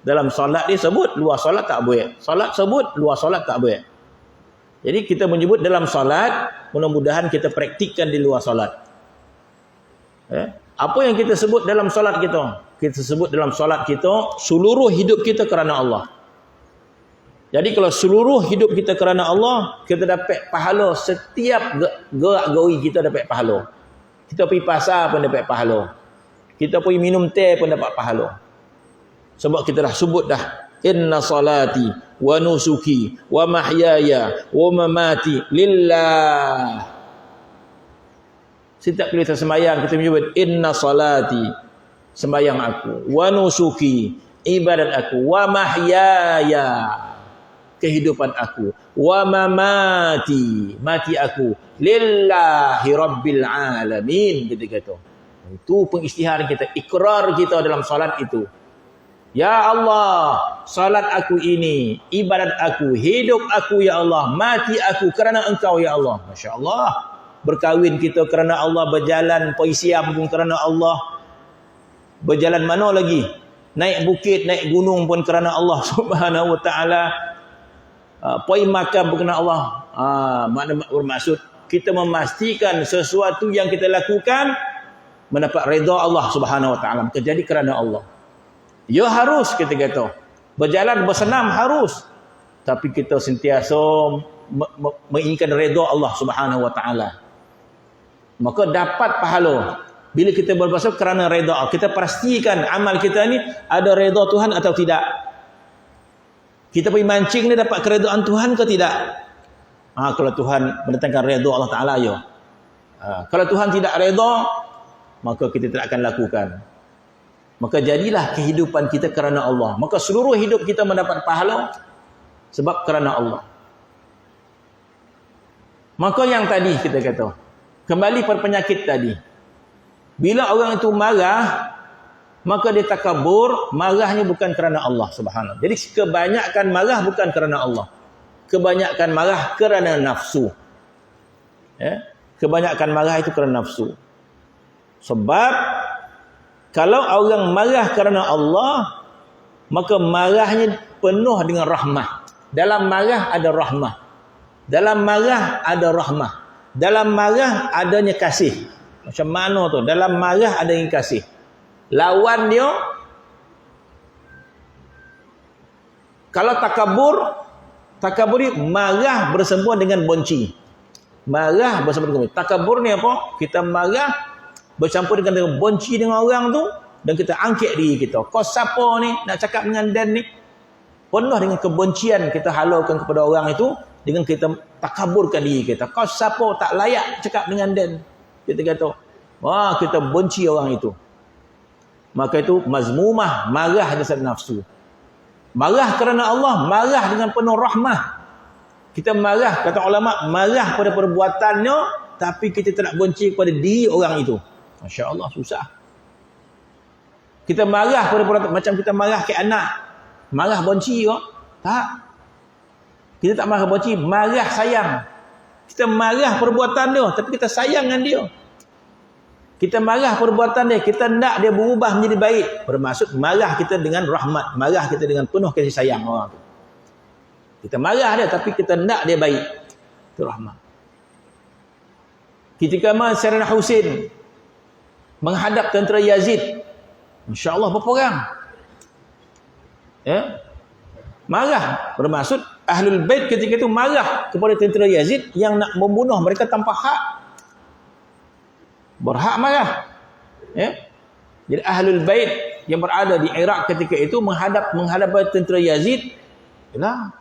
Dalam solat dia sebut, luar solat tak buat. Solat sebut, luar solat tak buat. Jadi kita menyebut dalam solat, mudah-mudahan kita praktikkan di luar solat. Apa yang kita sebut dalam solat kita? Kita sebut dalam solat kita, seluruh hidup kita kerana Allah. Jadi kalau seluruh hidup kita kerana Allah, kita dapat pahala setiap gerak-geri kita dapat pahala. Kita pergi pasar pun dapat pahala. Kita pergi minum teh pun dapat pahala. Sebab kita dah sebut dah, inna salati wa nusuki wa mahyaya wa mamati lillah. Setiap kali kita sembahyang kita menyebut inna salati sembahyang aku, wa nusuki, ibadat aku, wa mahyaya, kehidupan aku, wa mamati, mati aku, lillahi rabbil alamin. Kita kata itu pengisytiharan kita, ikrar kita dalam solat itu. Ya Allah, salat aku ini, ibadat aku, hidup aku ya Allah, mati aku kerana Engkau ya Allah. Masya Allah. Berkahwin kita kerana Allah, berjalan perisiam pun kerana Allah. Berjalan mana lagi? Naik bukit, naik gunung pun kerana Allah Subhanahu wa taala. Pergi makan pun kerana Allah. Makna bermaksud kita memastikan sesuatu yang kita lakukan mendapat redha Allah Subhanahu wa taala. Terjadi kerana Allah. Ya harus kita kata. Berjalan bersenam harus. Tapi kita sentiasa menginginkan redha Allah Subhanahu wa taala. Maka dapat pahala. Bila kita berpuasa kerana redha, kita pastikan amal kita ni ada redha Tuhan atau tidak. Kita pergi mancing ni dapat keredaan Tuhan ke tidak? Kalau Tuhan mendatangkan redha Allah Taala ya. Kalau Tuhan tidak redha, maka kita tidak akan lakukan. Maka jadilah kehidupan kita kerana Allah. Maka seluruh hidup kita mendapat pahala sebab kerana Allah. Maka yang tadi kita kata, kembali pada penyakit tadi. Bila orang itu marah, maka dia takabur, marahnya bukan kerana Allah Subhanahu. Jadi kebanyakan marah bukan kerana Allah. Kebanyakan marah kerana nafsu. Kebanyakan marah itu kerana nafsu. Sebab kalau orang marah kerana Allah, maka marahnya penuh dengan rahmah. Dalam marah ada rahmah. Dalam marah ada rahmah. Dalam marah adanya kasih. Macam mana tu? Dalam marah adanya kasih. Lawan dia, kalau takabur ni marah bersembunyi dengan benci. Marah bersembunyi dengan benci. Takabur ni apa? Kita marah bercampur dengan benci dengan orang tu dan kita angkat diri kita. Kau siapa ni nak cakap dengan Dan ni? Penuh dengan kebencian kita halaukan kepada orang itu dengan kita takaburkan diri kita. Kau siapa tak layak cakap dengan Dan? Kita kata, wah kita benci orang itu. Maka itu mazmumah, marah dasar nafsu. Marah kerana Allah, marah dengan penuh rahmah. Kita marah, kata ulama, marah pada perbuatannya, tapi kita tak benci kepada diri orang itu. Masya Allah, susah. Kita marah pada perbuatan, macam kita marah ke anak. Marah benci kok? Tak. Kita tak marah benci, marah sayang. Kita marah perbuatan dia, tapi kita sayang dengan dia. Kita marah perbuatan dia, kita nak dia berubah menjadi baik. Bermaksud marah kita dengan rahmat, marah kita dengan penuh kasih sayang orang tu. Kita marah dia, tapi kita nak dia baik. Itu rahmat. Ketika Sayyidina Husain menghadap tentera Yazid, insya-Allah berperang. Marah, bermaksud Ahlul Bait ketika itu marah kepada tentera Yazid yang nak membunuh mereka tanpa hak. Berhak marah. Jadi Ahlul Bait yang berada di Iraq ketika itu menghadap tentera Yazid,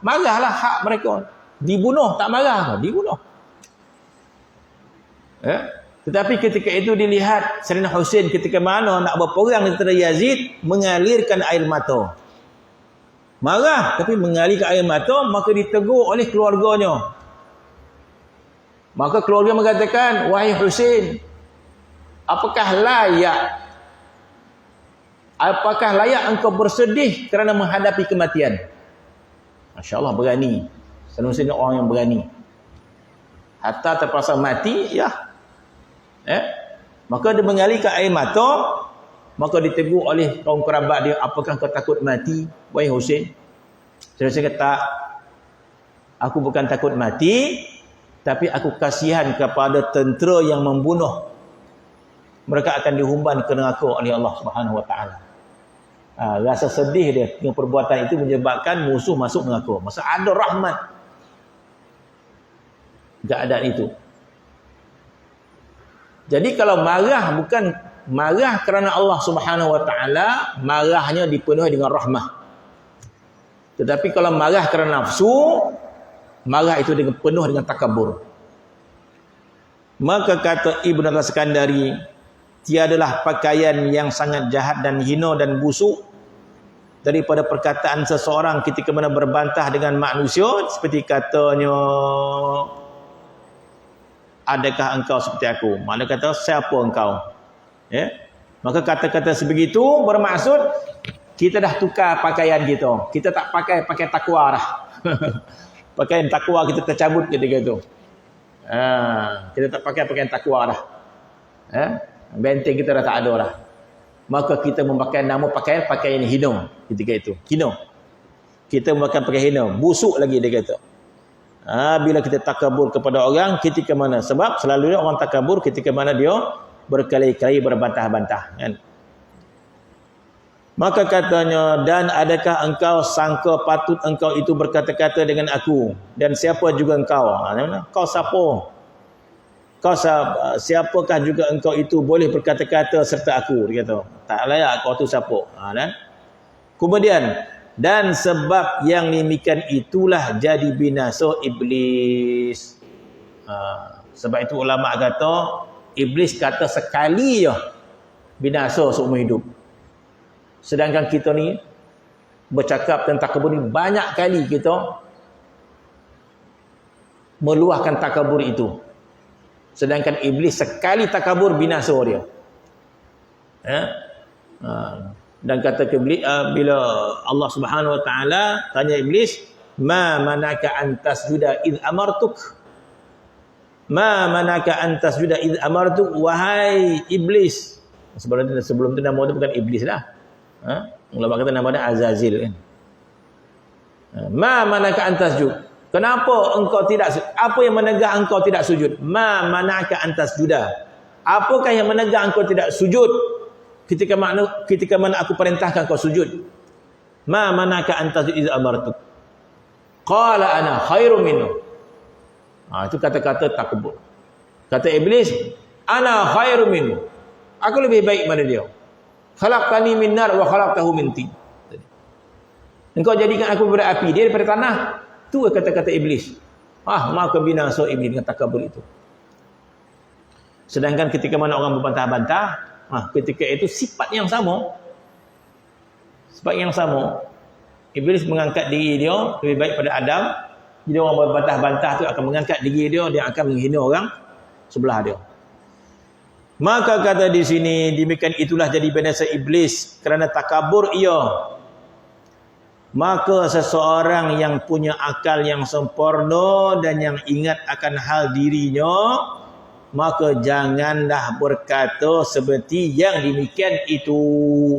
marahlah hak mereka. Dibunuh tak marah, dibunuh. Tetapi ketika itu dilihat Sayyidina Husain ketika mana nak berperang dengan tentera Yazid, mengalirkan air mata. Marah tapi mengalirkan air mata, maka ditegur oleh keluarganya. Maka keluarga mengatakan, wahai Husain, apakah layak engkau bersedih kerana menghadapi kematian? Masya Allah, berani. Sayyidina orang yang berani. Hatta terpaksa mati, maka dia mengalirkan air mata. Maka ditegur oleh kaum kerabat dia, apakah kau takut mati, wahai Husain? Saya kata, aku bukan takut mati, tapi aku kasihan kepada tentera yang membunuh. Mereka akan dihumban ke neraka oleh Allah Subhanahu wa taala. Rasa sedih dia dengan perbuatan itu menyebabkan musuh masuk neraka. Masa ada rahmat keadaan itu. Jadi kalau marah bukan marah kerana Allah Subhanahu wa taala, marahnya dipenuhi dengan rahmah. Tetapi kalau marah kerana nafsu, marah itu penuh dengan takabur. Maka kata Ibn Al-Iskandari, tiadalah pakaian yang sangat jahat dan hina dan busuk daripada perkataan seseorang ketika mana berbantah dengan manusia, seperti katanya, adakah engkau seperti aku? Mana kata, siapa engkau? Ya? Maka kata-kata sebegitu bermaksud kita dah tukar pakaian kita. Kita tak pakai takwa dah. Pakaian takwa kita tercabut ketika itu. Kita tak pakai pakaian takwa dah. Benteng kita dah tak ada dah. Maka kita memakai nama pakaian hina ketika itu. Hina. Kita memakai pakaian hina. Busuk lagi dia kata. Bila kita takabur kepada orang ketika mana? Sebab selalunya orang takabur ketika mana dia berkali-kali berbantah-bantah, kan? Maka katanya, dan adakah engkau sangka patut engkau itu berkata-kata dengan aku? Dan siapa juga engkau? Kau siapa? Siapakah juga engkau itu boleh berkata-kata serta aku? Dia kata, tak layak kau tu siapa? Dan kemudian, dan sebab yang demikian itulah jadi binasa iblis. Sebab itu ulama kata, iblis kata sekali je binasa seumur hidup. Sedangkan kita ni bercakap tentang takabur ni banyak kali kita meluahkan takabur itu. Sedangkan iblis sekali takabur binasa dia. Dan kata iblis, bila Allah Subhanahu wa taala tanya iblis, ma manaka antas juda id amartuk? Ma manaka antas juda id amartuk? Wahai iblis. Sebelum tu nama dia bukan iblis lah. Ulama kata nama dia Azazil, kan. Ma manaka antas jud? Kenapa engkau tidak, apa yang menegah engkau tidak sujud? Ma manaka antas juda? Apakah yang menegah engkau tidak sujud ketika mana aku perintahkan kau sujud? Ma manaka antas jud iz amartuk? Qala ana khairum minhu. Itu kata-kata takabur. Kata iblis, ana khairum minhu. Aku lebih baik daripada dia. Khalaqtani min nar wa khalaqtahu min tin. Engkau jadikan aku daripada api, dia daripada tanah. Itu kata-kata iblis. Maka binasa iblis dengan takabur itu. Sedangkan ketika mana orang berbantah-bantah, ketika itu sifat yang sama. Sifat yang sama. Iblis mengangkat diri dia lebih baik pada Adam. Jadi orang berbantah-bantah tu akan mengangkat diri dia, dia akan menghina orang sebelah dia. Maka kata di sini, demikian itulah jadi binasa iblis kerana takabur ia. Maka seseorang yang punya akal yang sempurna dan yang ingat akan hal dirinya, maka janganlah berkata seperti yang demikian itu.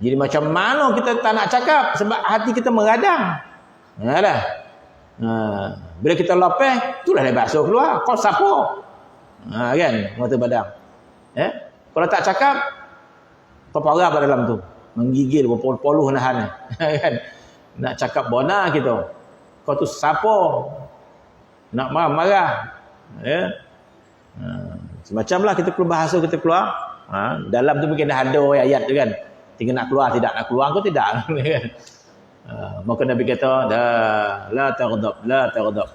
Jadi macam mana kita tak nak cakap sebab hati kita meradang. Bila kita lapar, itulah dia bakso keluar. Kau siapa? Kan, mata badang. Kalau tak cakap, terparah pada dalam tu, menggigil berpuluh-puluh nahan. Kan, nak cakap bona kita. Kau tu siapa? Nak marah-marah. Semacamlah kita keluar bahasa kita keluar. Dalam tu mungkin dah ada ayat tu kan. Tinggal nak keluar, tidak nak keluar, kau tidak. Maka Nabi kata, la taghdab.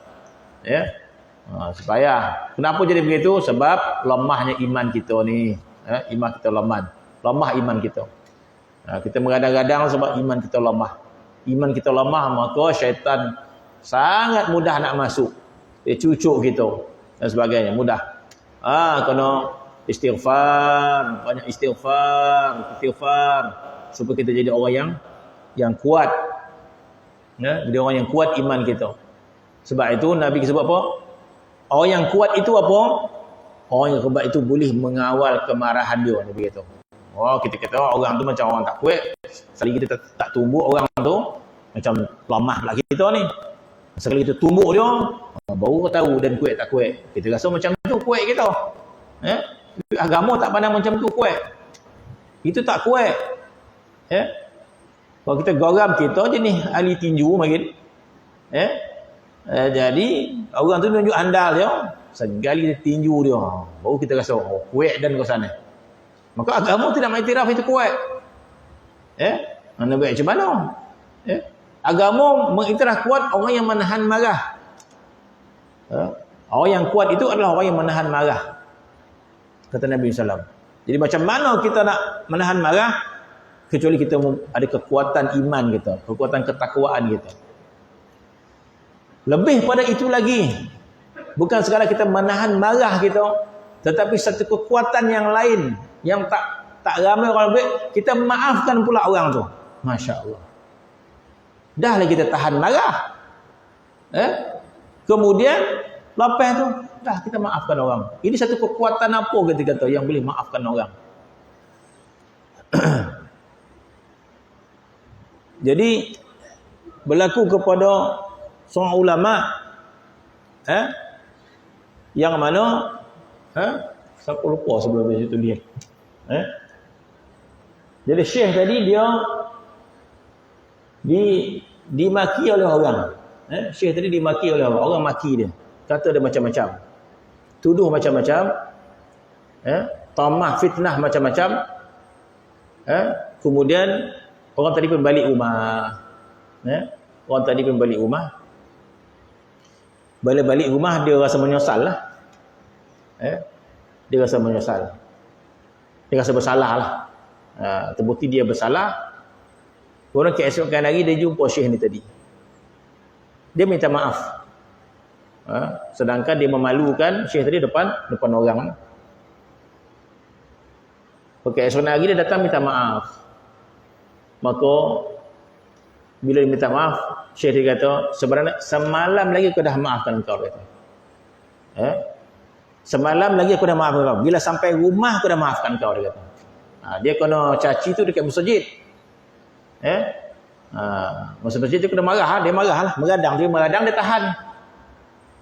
Supaya kenapa jadi begitu? Sebab lemahnya iman kita ni. Iman kita lemah iman kita. Kita mengadang-gadang sebab iman kita lemah. Iman kita lemah, maka syaitan sangat mudah nak masuk. Dia cucuk kita dan sebagainya, mudah. Kena istighfar, banyak istighfar supaya kita jadi orang yang kuat. Jadi orang yang kuat iman kita. Sebab itu Nabi sebut apa? Orang yang kuat itu apa? Orang yang kuat itu boleh mengawal kemarahan dia. Nabi kata. Kita kata orang tu macam orang tak kuat. Sekali kita tak tumbuk orang tu, macam lemah pula kita ni. Sekali kita tumbuk dia, baru tahu dan kuat tak kuat. Kita rasa macam tu kuat kita. Agama tak pandang macam tu kuat. Itu tak kuat. Kalau kita geram kita je ni ahli tinju makin. Jadi orang tu tunjuk andal dia, sekali dia tinju dia, baru kita rasa kuat dan ke sana. Maka agama tidak mengiktiraf itu kuat. Mana baik macam mana? Agama mengiktiraf kuat orang yang menahan marah. Orang yang kuat itu adalah orang yang menahan marah. kata Nabi SAW. Jadi macam mana kita nak menahan marah kecuali kita ada kekuatan iman kita, kekuatan ketakwaan kita. Lebih pada itu lagi, bukan sekadar kita menahan marah kita, tetapi satu kekuatan yang lain yang tak ramai orang buat, kita maafkan pula orang tu. Masya-Allah. Dah lah kita tahan marah. Kemudian lepas tu dah kita maafkan orang. Ini satu kekuatan apa kita kata yang boleh maafkan orang. Jadi berlaku kepada seorang ulama yang mana siapa lupa sebelum itu dia. Jadi syekh tadi dia dimaki oleh orang. Syekh tadi dimaki oleh orang. Orang maki dia. Kata dia macam-macam. Tuduh macam-macam. Tamah, fitnah macam-macam. Kemudian orang tadi pun balik rumah. Orang tadi pun balik rumah. Bila balik rumah dia rasa menyesal lah. Dia rasa menyesal. Dia rasa bersalah lah. Terbukti dia bersalah. Orang keesokan hari dia jumpa syekh ni tadi. Dia minta maaf. Sedangkan dia memalukan syekh tadi depan orang. Keesokan hari dia datang minta maaf. Maka bila dia minta maaf, syekh dia kata, sebenarnya semalam lagi aku dah maafkan kau. Semalam lagi aku dah maafkan kau. Bila sampai rumah aku dah maafkan kau, dia kata. Dia kena caci tu dekat masjid. Masa masjid tu kena marah. Dia marah lah. Meradang dia tahan.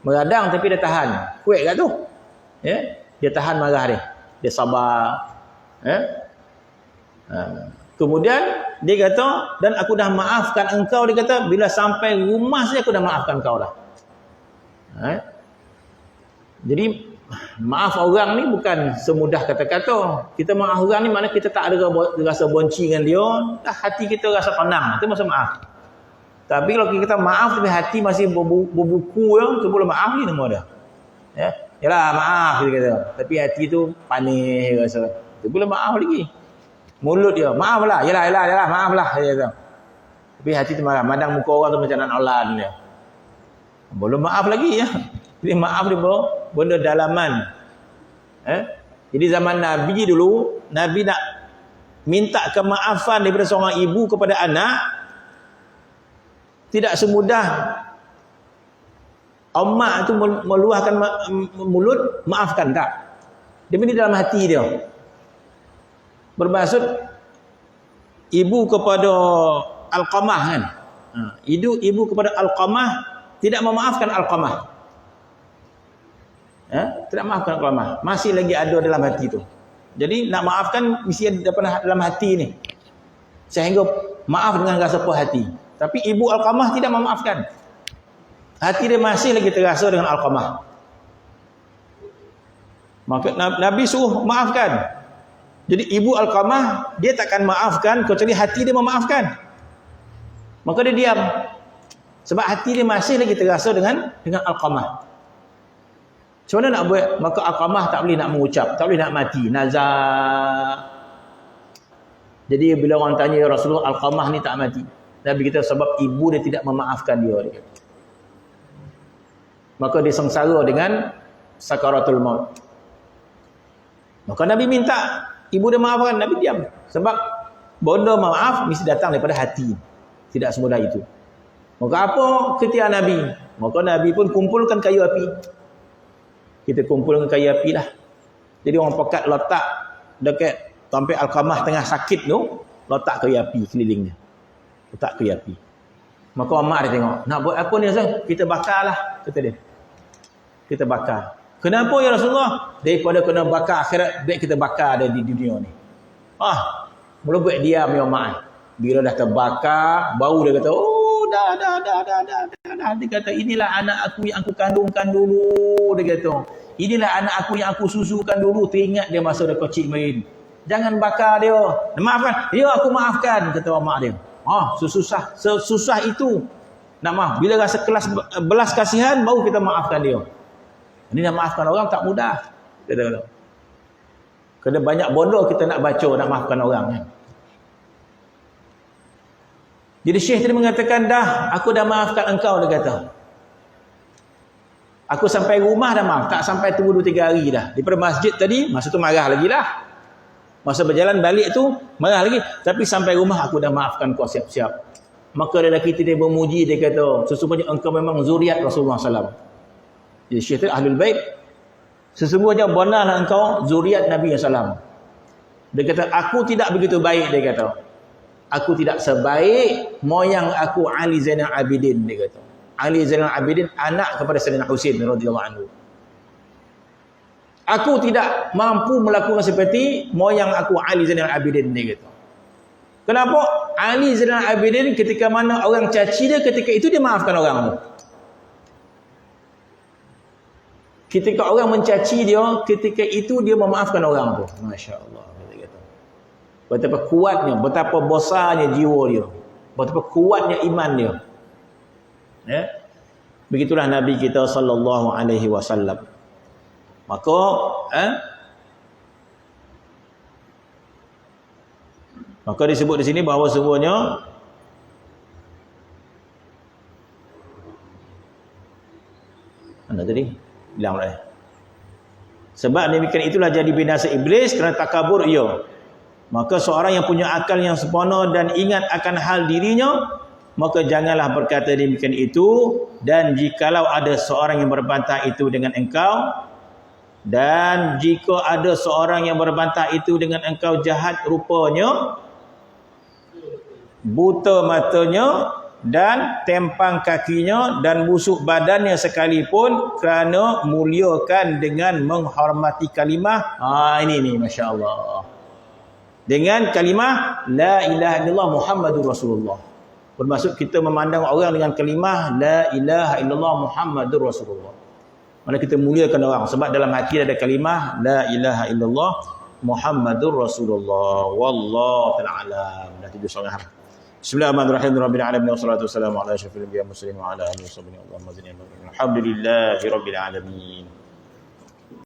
Meradang tapi dia tahan. Kuat kat tu. Dia tahan marah dia. Dia sabar. Kemudian dia kata, dan aku dah maafkan engkau. Dia kata, bila sampai rumah saja aku dah maafkan kau dah. Jadi maaf orang ni bukan semudah kata-kata. Kita maaf orang ni maknanya kita tak ada rasa benci dengan dia, dah hati kita rasa tenang. Itu maksud maaf. Tapi kalau kita maaf tapi hati masih berbuku tu boleh maaf ni nama dia. Yalah maaf dia kata. Tapi hati tu panik rasa. Tu boleh maaf lagi. Mulut dia, maaflah. Yalah maaflah dia kata. Tapi hati tu marah. Mandang muka orang tu macam nak nolan dia. Belum maaf lagi ya. Jadi maaf dia benda dalaman. Jadi zaman Nabi dulu, Nabi nak minta kemaafan daripada seorang ibu kepada anak, tidak semudah emak tu meluahkan mulut, maafkan tak. Dia ini dalam hati dia. Bermaksud ibu kepada Alqamah kan. Ibu kepada Alqamah tidak memaafkan Alqamah. Tidak maafkan Alqamah. Masih lagi ada dalam hati tu. Jadi nak maafkan mesti ada dalam hati ni. Sehingga maaf dengan rasa puas hati. Tapi ibu Alqamah tidak memaafkan. Hati dia masih lagi terasa dengan Alqamah. Maka Nabi suruh maafkan. Jadi ibu Alqamah dia takkan maafkan kecuali hati dia memaafkan. Maka dia diam. Sebab hati dia masih lagi terasa dengan Alqamah. Macam mana nak buat? Maka Alqamah tak boleh nak mengucap, tak boleh nak mati. Nazar. Jadi bila orang tanya Rasulullah, Alqamah ni tak mati. Nabi kata sebab ibu dia tidak memaafkan dia. Maka dia sengsara dengan sakaratul maut. Maka Nabi minta ibu dia maafkan, Nabi diam. Sebab benda maaf mesti datang daripada hati. Tidak semudah itu. Maka apa ketika Nabi? Maka Nabi pun kumpulkan kayu api. Kita kumpulkan kayu api lah. Jadi orang pekat letak dekat sampai Alqamah tengah sakit tu, letak kayu api kelilingnya. Letak kayu api. Maka mak dia tengok, nak buat apa ni Rasul? Kita bakar lah, kata dia. Kita bakar. Kenapa ya Rasulullah? Daripada kena bakar akhirat, baik kita bakar ada di dunia ni. Mula buat diam ya mak. Bila dah terbakar, baru dia kata, oh dah. Dia kata, inilah anak aku yang aku kandungkan dulu. Dia kata, inilah anak aku yang aku susukan dulu. Teringat dia masa dia kecil main. Jangan bakar dia. Maafkan. Ya aku maafkan, kata mak dia. Susah itu. Nak maaf. Bila rasa belas kasihan, baru kita maafkan dia. Ini nak maafkan orang tak mudah. Kata. Kena banyak bodoh kita nak baca, nak maafkan orang kan. Jadi Syekh tadi mengatakan, dah, aku dah maafkan engkau, dia kata. Aku sampai rumah dah maaf, tak sampai tunggu 2-3 hari dah. Daripada masjid tadi, masa tu marah lagi lah. Masa berjalan balik tu, marah lagi. Tapi sampai rumah, aku dah maafkan kau siap-siap. Maka lelaki kita bermuji, dia kata, sesungguhnya engkau memang zuriat Rasulullah SAW. Jadi Syekh tu Ahlul Bait. Sesungguhnya benarlah engkau zuriat Nabi SAW. Dia kata, aku tidak begitu baik, dia kata. Aku tidak sebaik moyang aku Ali Zainal Abidin, dia kata. Ali Zainal Abidin anak kepada Sayyidina Husain radhiyallahu anhu. Aku tidak mampu melakukan seperti moyang aku Ali Zainal Abidin, dia kata. Kenapa? Ali Zainal Abidin ketika mana orang caci dia, ketika itu dia maafkan orang tu. Ketika orang mencaci dia, ketika itu dia memaafkan orang tu. Masya-Allah. Betapa kuatnya, betapa besarnya jiwa dia. Betapa kuatnya iman dia. Ya. Begitulah Nabi kita sallallahu alaihi wasallam. Maka maka disebut di sini bahawa sesungguhnya mana tadi? Bilang dah. Sebab demikian itulah jadi binasa iblis kerana takabur ia. Maka seorang yang punya akal yang sempurna dan ingat akan hal dirinya, maka janganlah berkata demikian itu. Dan jikalau ada seorang yang berbantah itu dengan engkau, dan jika ada seorang yang berbantah itu dengan engkau jahat rupanya, buta matanya, dan tempang kakinya, dan busuk badannya sekalipun, kerana muliakan dengan menghormati kalimah. Ini Masya Allah. Dengan kalimah La ilaha illallah Muhammadur Rasulullah. Bermaksud kita memandang orang dengan kalimah La ilaha illallah Muhammadur Rasulullah. Mana kita muliakan orang. Sebab dalam hati ada kalimah La ilaha illallah Muhammadur Rasulullah. Wallahu ta'ala alam. Dah 7 setengah. Bismillahirrahmanirrahim. Rabbil alamin. Wassalatu wassalamu ala asyrafil anbiya'i wal mursalin wa ala alihi wa sahbihi. Allahumma zidna. Alhamdulillahi rabbil alamin.